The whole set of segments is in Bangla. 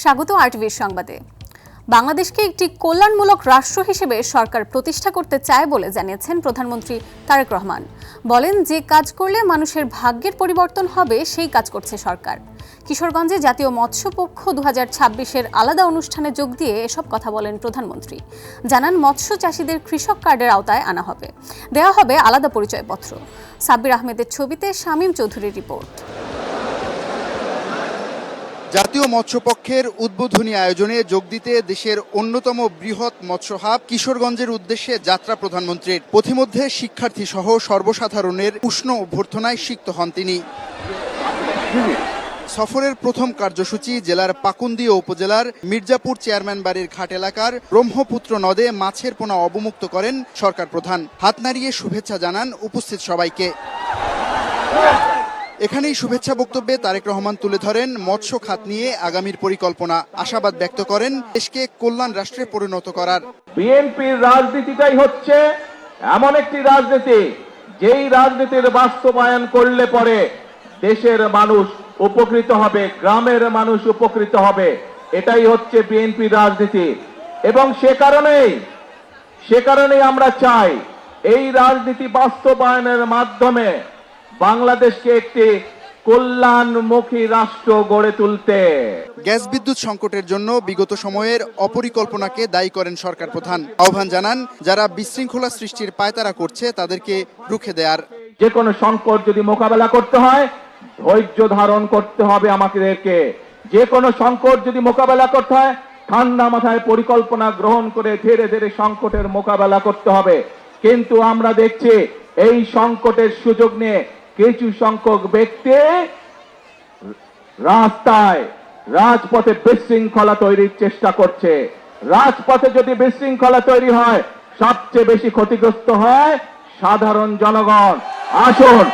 স্বাগত আরটিভির সংবাদে। বাংলাদেশকে একটি কল্যাণমূলক রাষ্ট্র হিসেবে সরকার প্রতিষ্ঠা করতে চায় বলে জানিয়েছেন প্রধানমন্ত্রী তারেক রহমান। বলেন, যে কাজ করলে মানুষের ভাগ্যের পরিবর্তন হবে সেই কাজ করছে সরকার। কিশোরগঞ্জে জাতীয় মৎস্য পক্ষ 2026-এর আলাদা অনুষ্ঠানে যোগ দিয়ে এসব কথা বলেন প্রধানমন্ত্রী। জানান, মৎস্য চাষীদের কৃষক কার্ডের আওতায় আনা হবে, দেওয়া হবে আলাদা পরিচয়পত্র। সাব্বির আহমেদের ছবিতে শামীম চৌধুরীর রিপোর্ট। জাতীয় মৎস্য পক্ষের উদ্বোধনী আয়োজনে যোগ দিতে দেশের অন্যতম বৃহৎ মৎস্য হাব কিশোরগঞ্জের উদ্দেশ্যে যাত্রা প্রধানমন্ত্রীর। পথিমধ্যে শিক্ষার্থী সহ সর্বসাধারণের উষ্ণ অভ্যর্থনায় সিক্ত হন তিনি। সফরের প্রথম কার্যসূচি জেলার পাকুন্দি উপজেলার মির্জাপুর চেয়ারম্যান বাড়ির ঘাট এলাকার ব্রহ্মপুত্র নদে মাছের পোনা অবমুক্ত করেন সরকার প্রধান। হাত নাড়িয়ে শুভেচ্ছা জানান উপস্থিত সবাইকে। এখানেই শুভেচ্ছা বক্তব্যে তারেক রহমান তুলে ধরেন মৎস্য খাত নিয়ে আগামীর পরিকল্পনা। আশাবাদ ব্যক্ত করেন দেশকে কল্যাণ রাষ্ট্রে পরিণত করার। বিএনপির রাজনীতিটাই হচ্ছে এমন একটি রাজনীতি, যেই রাজনীতির বাস্তবায়ন করলে পরে দেশের মানুষ উপকৃত হবে, গ্রামের মানুষ উপকৃত হবে। এটাই হচ্ছে বিএনপির রাজনীতি। এবং সে কারণেই আমরা চাই এই রাজনীতি বাস্তবায়নের মাধ্যমে বাংলাদেশকে একটি কল্যাণমুখী রাষ্ট্র গড়ে তুলতে। গ্যাস বিদ্যুৎ সংকটের জন্য বিগত সময়ের অপরিকল্পনাকে দায়ী করেন সরকার প্রধান। আহ্বান জানান, যারা বিশৃঙ্খলা সৃষ্টির পায়তারা করছে তাদেরকে রুখে দেয়ার। যে কোনো সংকট যদি মোকাবেলা করতে হয়, ধৈর্য ধারণ করতে হবে আমাদেরকে। যে কোনো সংকট যদি মোকাবেলা করতে হয়, ঠান্ডা মাথায় পরিকল্পনা গ্রহণ করে ধীরে ধীরে সংকটের মোকাবেলা করতে হবে। কিন্তু আমরা দেখছি এই সংকটের সুযোগ নিয়ে কিছু সংখ্যক ব্যক্তি রাজপথে বিশৃঙ্খলা তৈরির চেষ্টা করছে। রাজপথে যদি বিশৃঙ্খলা তৈরি হয়, সবচেয়ে বেশি ক্ষতিগ্রস্ত হয় সাধারণ জনগণ। আসুন,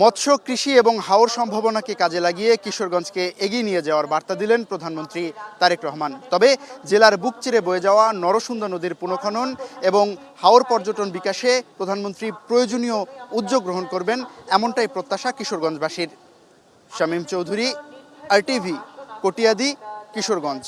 মৎস্য, কৃষি এবং হাওর সম্ভাবনাকে কাজে লাগিয়ে কিশোরগঞ্জকে এগিয়ে নিয়ে যাওয়ার বার্তা দিলেন প্রধানমন্ত্রী তারেক রহমান। তবে জেলার বুক চিরে বয়ে যাওয়া নরসুন্দা নদীর পুনঃখনন এবং হাওর পর্যটন বিকাশে প্রধানমন্ত্রী প্রয়োজনীয় উদ্যোগ গ্রহণ করবেন, এমনটাই প্রত্যাশা কিশোরগঞ্জবাসীর। শামীম চৌধুরী, আরটিভি, কটিয়াদি, কিশোরগঞ্জ।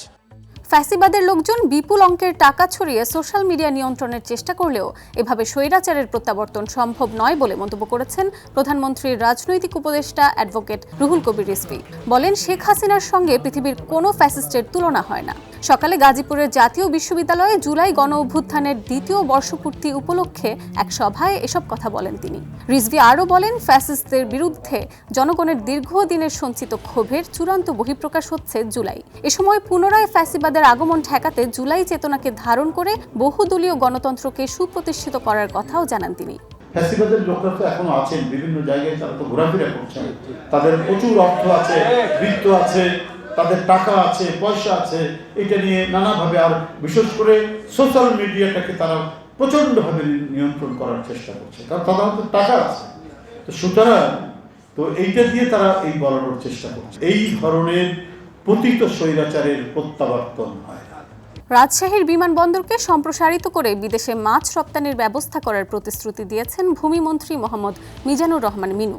ফ্যাসিবাদের লোকজন বিপুল অঙ্কের টাকা ছড়িয়ে সোশ্যাল মিডিয়া নিয়ন্ত্রণের চেষ্টা করলেও এভাবে স্বৈরাচারের প্রত্যাবর্তন সম্ভব নয় বলে মন্তব্য করেছেন প্রধানমন্ত্রীর রাজনৈতিক উপদেষ্টা অ্যাডভোকেট রুহুল কবির রিজভী। বলেন, শেখ হাসিনার সঙ্গে পৃথিবীর কোনো ফ্যাসিস্টের তুলনা হয় না। সকালে গাজীপুরের জাতীয় বিশ্ববিদ্যালয়ে জুলাই গণ অভ্যুত্থানের দ্বিতীয় বর্ষপূর্তি উপলক্ষে এক সভায় এসব কথা বলেন তিনি। রিজভী আরও বলেন, ফ্যাসিস্টদের বিরুদ্ধে জনগণের দীর্ঘদিনের সঞ্চিত ক্ষোভের চূড়ান্ত বহিঃপ্রকাশ হচ্ছে জুলাই। এ সময় পুনরায় ফ্যাসিবাদের আগমন ঠেকাতে জুলাই চেতনাকে ধারণ করে বহুদলীয় গণতন্ত্রকে সুপ্রতিষ্ঠিত করার কথাও জানান তিনি। ফ্যাসিবাদের লোকরা তো এখনো আছেন বিভিন্ন জায়গায়, তারা তো ঘোরাফেরা করছেন। তাদের প্রচুর অর্থ আছে, বৃত্ত আছে, তাদের টাকা আছে, পয়সা আছে। এটা নিয়ে নানাভাবে, আর বিশেষ করে সোশ্যাল মিডিয়াটাকে তারা প্রচণ্ডভাবে নিয়ন্ত্রণ করার চেষ্টা করছে, কারণ তাদের টাকা আছে। তো সুতরাং এইটা দিয়ে তারা এই বলানোর চেষ্টা করছে। এই ধরনের পতিত স্বৈরাচারের প্রত্যাবর্তন হয়। রাজশাহীর বিমানবন্দরকে সম্প্রসারিত করে বিদেশে মাছ রপ্তানির ব্যবস্থা করার প্রতিশ্রুতি দিয়েছেন ভূমিমন্ত্রী মোহাম্মদ মিজানুর রহমান মিনু।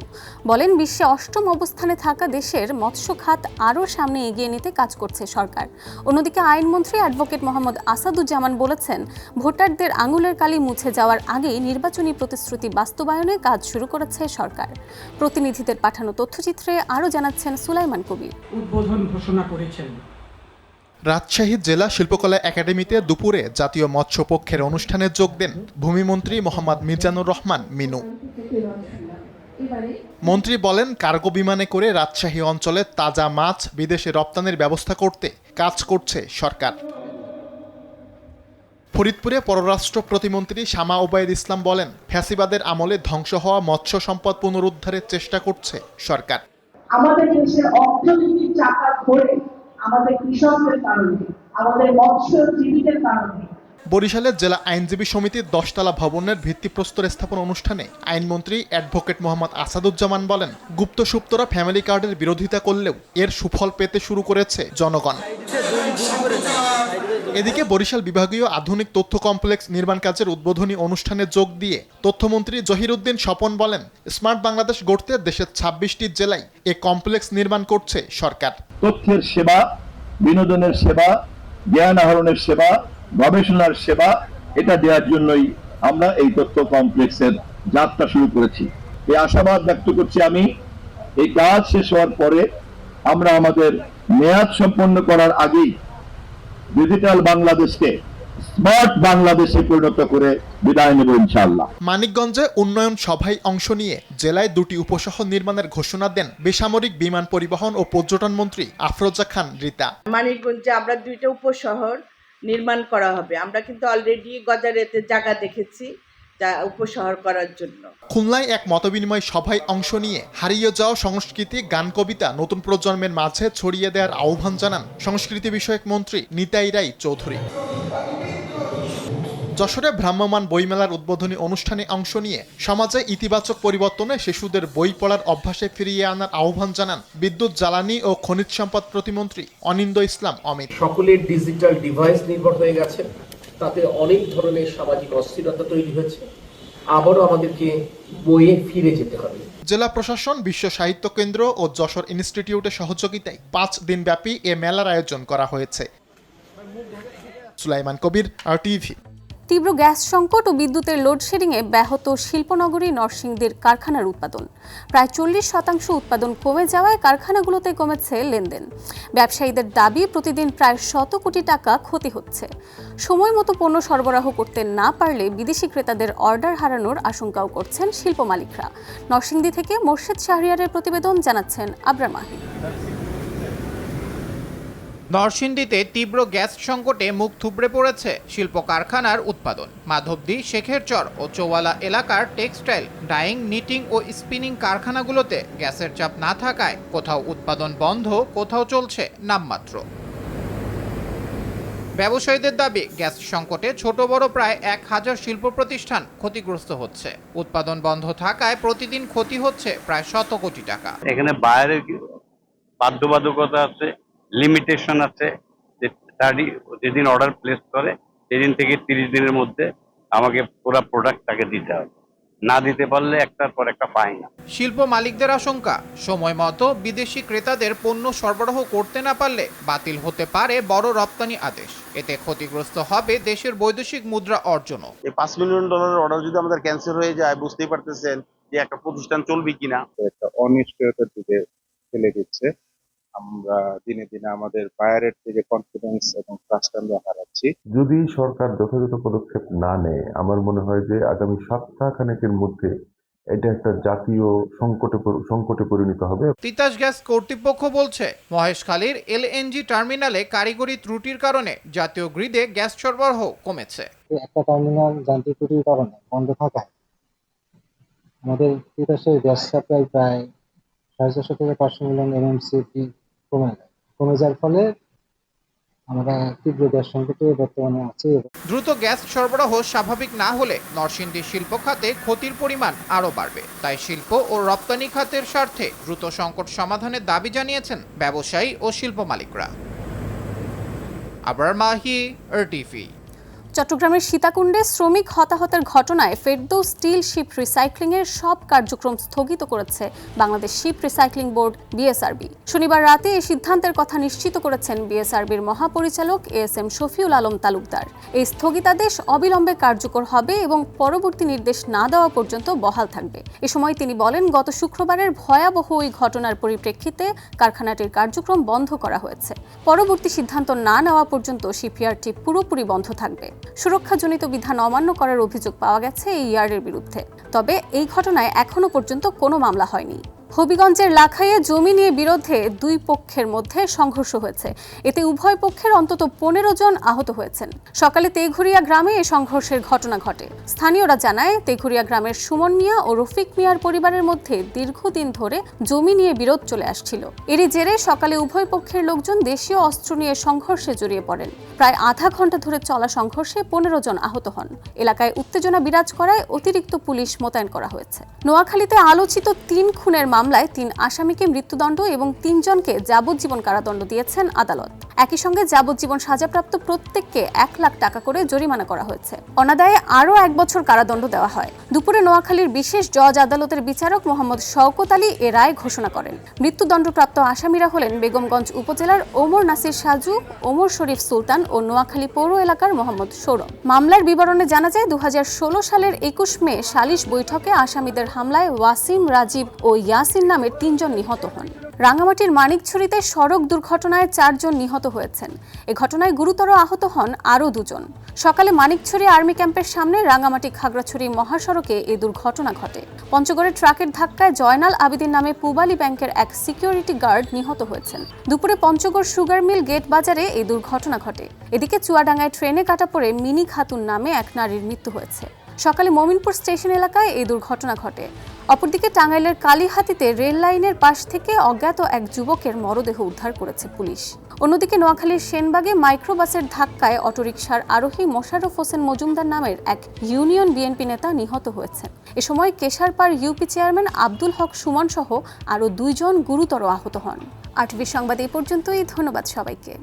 বলেন, বিশ্বে ৮ম অবস্থানে থাকা দেশের মৎস্য খাত আরও সামনে এগিয়ে নিতে কাজ করছে সরকার। অন্যদিকে আইনমন্ত্রী অ্যাডভোকেট মোহাম্মদ আসাদুজ্জামান বলেছেন, ভোটারদের আঙুলের কালি মুছে যাওয়ার আগেই নির্বাচনী প্রতিশ্রুতি বাস্তবায়নে কাজ শুরু করেছে সরকার। প্রতিনিধিদের পাঠানো তথ্যচিত্রে আরও জানাচ্ছেন সুলাইমান কবির। উদ্বোধন ঘোষণা করেছেন। রাজশাহী জেলা শিল্পকলা একাডেমিতে দুপুরে জাতীয় মৎস্য পক্ষের অনুষ্ঠানে যোগ দেন ভূমিমন্ত্রী মোহাম্মদ মিজানুর রহমান মিনু। মন্ত্রী বলেন, কার্গো বিমানে করে রাজশাহী অঞ্চলে তাজা মাছ বিদেশে রপ্তানির ব্যবস্থা করতে কাজ করছে সরকার। ফরিদপুরে পররাষ্ট্র প্রতিমন্ত্রী শামা ওবায়দ ইসলাম বলেন, ফ্যাসিবাদের আমলে ধ্বংস হওয়া মৎস্য সম্পদ পুনরুদ্ধারের চেষ্টা করছে সরকার। আমাদের দেশের অর্থনীতির চাকা ধরে আমাদের কৃষকদের কারণে, আমাদের মৎস্যজীবীদের কারণে। বরিশালের জেলা আইনজীবী সমিতির 10তলা ভবনের ভিত্তিপ্রস্তর স্থাপন অনুষ্ঠানে আইনমন্ত্রী অ্যাডভোকেট মোহাম্মদ আসাদুজ্জামান বলেন, গুপ্ত সুপ্তরা ফ্যামিলি কার্ডের বিরোধিতা করলেও এর সুফল পেতে শুরু করেছে জনগণ। এদিকে বরিশাল বিভাগীয় আধুনিক তথ্য কমপ্লেক্স নির্মাণ কাজের উদ্বোধনী অনুষ্ঠানে যোগ দিয়ে তথ্যমন্ত্রী জহিরুদ্দিন স্বপন বলেন, স্মার্ট বাংলাদেশ গড়তে দেশের 26টি জেলায় এ কমপ্লেক্স নির্মাণ করছে সরকার। তথ্যের সেবা বিনোদনের সেবা, জ্ঞান আহরণের সেবা, গবেষণার সেবা, এটা দেওয়ার জন্যই আমরা এই তথ্য কমপ্লেক্সের যাত্রা শুরু করেছি। এই আশাবাদ ব্যক্ত করছি আমি, এই কাজ শেষ হওয়ার পরে আমরা আমাদের মেয়াদ সম্পন্ন করার আগেই ডিজিটাল বাংলাদেশকে স্মার্ট বাংলাদেশে পরিণত করে বিদায় নেব ইনশাআল্লাহ। মানিকগঞ্জে উন্নয়ন সভায় অংশ নিয়ে জেলায় 2টি উপশহর নির্মাণের ঘোষণা দেন বেসামরিক বিমান পরিবহন ও পর্যটন মন্ত্রী আফরোজা খান রিতা। মানিকগঞ্জে আমরা 2টা উপশহর নির্মাণ করা হবে। আমরা কিন্তু অলরেডি গজারিয়াতে জায়গা দেখেছি যা উপশহর করার জন্য। খুলনায় এক মতবিনিময় সভায় অংশ নিয়ে হারিয়ে যাওয়া সংস্কৃতি, গান, কবিতা নতুন প্রজন্মের মাঝে ছড়িয়ে দেওয়ার আহ্বান জানান সংস্কৃতি বিষয়ক মন্ত্রী নিতাই রায় চৌধুরী। যশোরে ভ্রাম্যমাণ বইমেলার উদ্বোধনী অনুষ্ঠানে অংশ নিয়ে সমাজে ইতিবাচক পরিবর্তনে শিশুদের বই পড়ার অভ্যাসে ফিরিয়ে আনার আহ্বান জানান বিদ্যুৎ, জ্বালানি ও খনিজ সম্পদ প্রতিমন্ত্রী অনিন্দ ইসলাম অমিত। সকলের ডিজিটাল ডিভাইস নির্ভর হয়ে গেছে, তাতে অনেক ধরনের সামাজিক অস্থিরতা তৈরি হয়েছে। আবারও আমাদেরকে বইয়ে ফিরে যেতে হবে। জেলা প্রশাসন, বিশ্ব সাহিত্য কেন্দ্র ও যশোর ইনস্টিটিউটের সহযোগিতায় 5 দিনব্যাপী এ মেলার আয়োজন করা হয়েছে। সুলাইমান কবির, RTV। তীব্র গ্যাস সংকট ও বিদ্যুতের লোডশেডিংয়ে ব্যাহত শিল্পনগরী নরসিংদীর কারখানার উৎপাদন। প্রায় 40% উৎপাদন কমে যাওয়ায় কারখানাগুলোতে কমেছে লেনদেন। ব্যবসায়ীদের দাবি, প্রতিদিন প্রায় 100 কোটি টাকা ক্ষতি হচ্ছে। সময় মতো পণ্য সরবরাহ করতে না পারলে বিদেশি ক্রেতাদের অর্ডার হারানোর আশঙ্কাও করছেন শিল্প মালিকরা। নরসিংদী থেকে মোর্শেদ শাহরিয়ারের প্রতিবেদন, জানাচ্ছেন আবরার মাহি। নরসিংদীতে তীব্র গ্যাস সংকটে মুখ থুবড়ে পড়েছে শিল্প কারখানার উৎপাদন। মাধবদী, শেখেরচর ও চৌয়ালা এলাকার টেক্সটাইল, ডাইং, নিটিং ও স্পিনিং কারখানাগুলোতে গ্যাসের চাপ না থাকায় কোথাও উৎপাদন বন্ধ, কোথাও চলছে নামমাত্র। ব্যবসায়ীদের দাবি, গ্যাস সংকটে ছোট বড় প্রায় 1000 শিল্প প্রতিষ্ঠান ক্ষতিগ্রস্ত হচ্ছে। উৎপাদন বন্ধ থাকায় প্রতিদিন ক্ষতি হচ্ছে প্রায় 100 কোটি টাকা। এখানে বাইরের বাধ্যবাধকতা আছে, লিমিটেশন আছে, যেদিন অর্ডার প্লেস করে সেদিন থেকে 30 দিনের মধ্যে আমাকে পুরো প্রোডাক্ট তাকে দিতে হবে, না দিতে পারলে একটার পর একটা ফাইন। শিল্প মালিকদের আশঙ্কা, সময় মতো বিদেশি ক্রেতাদের পণ্য সরবরাহ করতে না পারলে বাতিল হতে পারে বড় রপ্তানি আদেশ। এতে ক্ষতিগ্রস্ত হবে দেশের বৈদেশিক মুদ্রা অর্জনও। $5 মিলিয়ন অর্ডার যদি আমাদের ক্যান্সেল হয়ে যায়, বুঝতেই পারতেছেন যে একটা প্রতিষ্ঠান চলবে কিনা। একটা অনিশ্চয়তার দিকে ফেলে দিচ্ছে। আমরা দিনে দিনে আমাদের বায়ারের থেকে কনফিডেন্স এবং ট্রাস্ট আমরা হারাচ্ছি। যদি সরকার যথাযথ পদক্ষেপ না নেয়, আমার মনে হয় যে আগামী সপ্তাহখানেকের মধ্যে এটা একটা জাতীয় সংকটে পরিণত হবে। তিতাস গ্যাস কর্তৃপক্ষ বলছে, মহেশখালীর LNG টার্মিনালে কারিগরি ত্রুটির কারণে জাতীয় গ্রিডে গ্যাস সরবরাহ কমেছে। একটা টার্মিনাল যান্ত্রিক ত্রুটির কারণে বন্ধ থাকায় আমাদের তিতাসের গ্যাস সাপ্লাই প্রায় 450 থেকে 500 মিলিয়ন MMCFD কমে যাওয়ার ফলে আমরা তীব্র গ্যাস সংকটে বর্তমানে আছি। দ্রুত গ্যাস সরবরাহ স্বাভাবিক না হলে নরসিংদী শিল্প খাতে ক্ষতির পরিমাণ আরও বাড়বে। তাই শিল্প ও রপ্তানি খাতের স্বার্থে দ্রুত সংকট সমাধানের দাবি জানিয়েছেন ব্যবসায়ী ও শিল্প মালিকরা। আবরার মাহি, RTV। চট্টগ্রামের সীতাকুণ্ডে শ্রমিক হতাহতের ঘটনায় ফেরদৌস স্টিল শিপ রিসাইক্লিংয়ের সব কার্যক্রম স্থগিত করেছে Bangladesh ship recycling board BSRB। শনিবার রাতে এই সিদ্ধান্তের কথা নিশ্চিত করেছেন BSRBর মহাপরিচালক ASM শফিউল আলম তালুকদার। এই স্থগিতাদেশ অবিলম্বে কার্যকর হবে এবং পরবর্তী নির্দেশ না দেওয়া পর্যন্ত বহাল থাকবে। এ সময় তিনি বলেন, গত শুক্রবারের ভয়াবহ ওই ঘটনার পরিপ্রেক্ষিতে কারখানাটির কার্যক্রম বন্ধ করা হয়েছে। পরবর্তী সিদ্ধান্ত না নেওয়া পর্যন্ত শিপইয়ার্ডটি পুরোপুরি বন্ধ থাকবে। সুরক্ষাজনিত বিধান অমান্য করার অভিযোগ পাওয়া গেছে এই ইয়ার্ডের বিরুদ্ধে। তবে এই ঘটনায় এখনো পর্যন্ত কোনো মামলা হয়নি। হবিগঞ্জের লাখাইয়ে জমি নিয়ে বিরোধে 2 পক্ষের মধ্যে সংঘর্ষ হয়েছে। এতে উভয় পক্ষের অন্তত 15 জন আহত হয়েছেন। সকালে তেঘুরিয়া গ্রামে এই সংঘর্ষের ঘটনা ঘটে। স্থানীয়রা জানায়, তেঘুরিয়া গ্রামের সুমন মিয়া ও রফিক মিয়ার পরিবারের মধ্যে দীর্ঘদিন ধরে জমি নিয়ে বিরোধ চলে আসছিল। এরই জেরে সকালে উভয় পক্ষের লোকজন দেশীয় অস্ত্র নিয়ে সংঘর্ষে জড়িয়ে পড়েন। প্রায় আধা ঘন্টা ধরে চলা সংঘর্ষে 15 জন আহত হন। এলাকায় উত্তেজনা বিরাজ করায় অতিরিক্ত পুলিশ মোতায়েন করা হয়েছে। নোয়াখালীতে আলোচিত 3 খুনের মামলায় 3 আসামিকে মৃত্যুদণ্ড এবং 3 জনকে যাবজ্জীবন কারাদণ্ড দিয়েছেন আদালত। একই সঙ্গে যাবজ্জীবন সাজাপ্রাপ্ত প্রত্যেককে 1 লাখ টাকা করে জরিমানা করা হয়েছে। অনাদায়ে আরও 1 বছর কারাদণ্ড দেওয়া হয়। দুপুরে নোয়াখালীর বিশেষ জজ আদালতের বিচারক মোহাম্মদ শওকত আলী এ রায় ঘোষণা করেন। মৃত্যুদণ্ডপ্রাপ্ত আসামিরা হলেন বেগমগঞ্জ উপজেলার ওমর নাসির সাজু, ওমর শরীফ সুলতান ও নোয়াখালী পৌর এলাকার মোহাম্মদ সৌরভ। মামলার বিবরণে জানা যায় 2016 সালের 21 মে সালিশ বৈঠকে আসামিদের হামলায় ওয়াসিম, রাজীব ও ইয়াসিন নামের 3 জন নিহত হন। রাঙ্গামাটির মানিকছড়িতে সড়ক দুর্ঘটনায় 4 জন নিহত হয়েছেন। এ ঘটনায় গুরুতর আহত হন আরও 2 জন। সকালে মানিকছড়ি আর্মি ক্যাম্পের সামনে রাঙ্গামাটি খাগড়াছড়ি মহাসড়কে এই দুর্ঘটনা ঘটে। পঞ্চগড়ে ট্রাকের ধাক্কায় জয়নাল আবেদিন নামে পূবালী ব্যাংকের এক সিকিউরিটি গার্ড নিহত হয়েছেন। দুপুরে পঞ্চগড় সুগার মিল গেট বাজারে এই দুর্ঘটনা ঘটে। এদিকে চুয়াডাঙ্গায় ট্রেনে কাটা পড়ে মিনি খাতুন নামে এক নারীর মৃত্যু হয়েছে। সকালে মমিনপুর স্টেশন এলাকায় এই দুর্ঘটনা ঘটে। অপরদিকে টাঙ্গাইলের কালীহাতিতে রেল লাইনের পাশ থেকে অজ্ঞাত এক যুবকের মরদেহ উদ্ধার করেছে পুলিশ। অন্যদিকে নোয়াখালীর সেনবাগে মাইক্রোবাসের ধাক্কায় অটোরিকশার আরোহী মোশাররফ হোসেন মজুমদার নামের এক ইউনিয়ন বিএনপি নেতা নিহত হয়েছেন। এ সময় কেশারপাড় ইউপি চেয়ারম্যান আব্দুল হক সুমন সহ আরও 2 জন গুরুতর আহত হন। RTV সংবাদ এই পর্যন্তই। ধন্যবাদ সবাইকে।